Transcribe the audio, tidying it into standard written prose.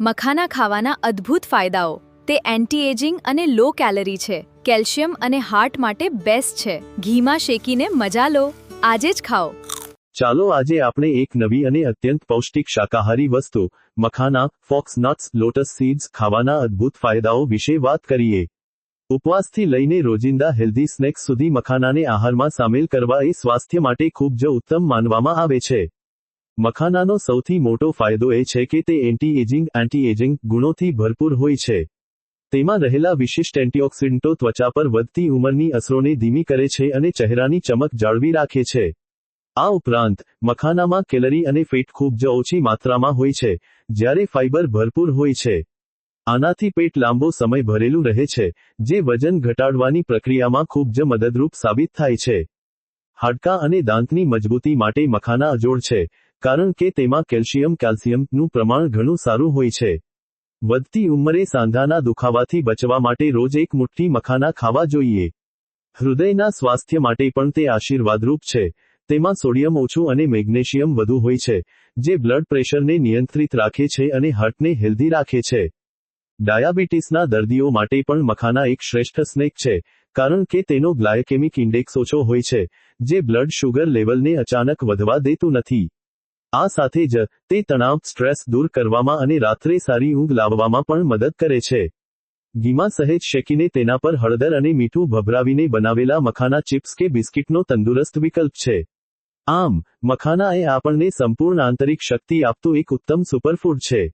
મખાના ખાવાના અદ્ભુત ફાયદાઓ. તે એન્ટી એજિંગ અને લો કેલરી છે. કેલ્શિયમ અને હાર્ટ માટે બેસ્ટ છે. ઘીમાં શેકીને મજા લો. આજે જ ખાઓ. ચાલો આજે આપણે એક નવી અને અત્યંત પૌષ્ટિક શાકાહારી વસ્તુ makhana, fox nuts, lotus seeds ખાવાના અદ્ભુત ફાયદાઓ વિશે વાત કરીએ. ઉપવાસથી લઈને રોજિંદા હેલ્ધી સ્નેક્સ સુધી મખાનાને આહારમાં સામેલ કરવા એ સ્વાસ્થ્ય માટે ખૂબ જ ઉત્તમ માનવામાં આવે છે. મખાનાનો સૌથી મોટો ફાયદો એ છે કે તે એન્ટી-એજિંગ ગુણોથી ભરપૂર હોય છે. તેમાં રહેલા વિશિષ્ટ એન્ટીઓક્સિડન્ટો ત્વચા પર વધતી ઉંમરની અસરોને ધીમી કરે છે અને ચહેરાની ચમક જાળવી રાખે છે. આ ઉપરાંત મખાનામાં કેલરી અને ફેટ ખૂબ જ ઓછી માત્રામાં હોય છે, જ્યારે ફાઇબર ભરપૂર હોય છે. આનાથી પેટ લાંબો સમય ભરેલું રહે છે, જે વજન ઘટાડવાની પ્રક્રિયામાં ખૂબ જ મદદરૂપ સાબિત થાય છે. હાડકાં અને દાંતની મજબૂતી માટે મખાના અજોડ છે, કારણ કે તેમાં કેલ્શિયમનું પ્રમાણ ઘણું સારું હોય છે. વધતી ઉંમરે સાંધાના દુખાવાથી બચવા માટે રોજ એક મુઠ્ઠી મખાના ખાવા જોઈએ. હૃદયના સ્વાસ્થ્ય માટે પણ તે આશીર્વાદરૂપ છે. તેમાં સોડિયમ ઓછું અને મેગ્નેશિયમ વધુ હોય છે, જે બ્લડ પ્રેશરને નિયંત્રિત રાખે છે અને હાર્ટને હેલ્ધી રાખે છે. ડાયાબિટીસના દર્દીઓ માટે પણ મખાના એક શ્રેષ્ઠ સ્નેક છે, કારણ કે તેનો ગ્લાયકેમિક ઇન્ડેક્સ ઓછો હોય છે, જે બ્લડ શુગર લેવલને અચાનક વધવા દેતું નથી. આ સાથે જ, તે તણાવ, સ્ટ્રેસ દૂર કરવામાં અને રાત્રે સારી ઊંઘ લાવવામાં પણ મદદ કરે છે. ઘીમાં સહેજ શેકીને તેના પર હળદર અને મીઠું ભભરાવીને બનાવેલા મખાના ચિપ્સ કે બિસ્કિટનો તંદુરસ્ત વિકલ્પ છે. આમ, મખાના એ આપણને સંપૂર્ણ આંતરિક શક્તિ આપતું એક ઉત્તમ સુપરફૂડ છે.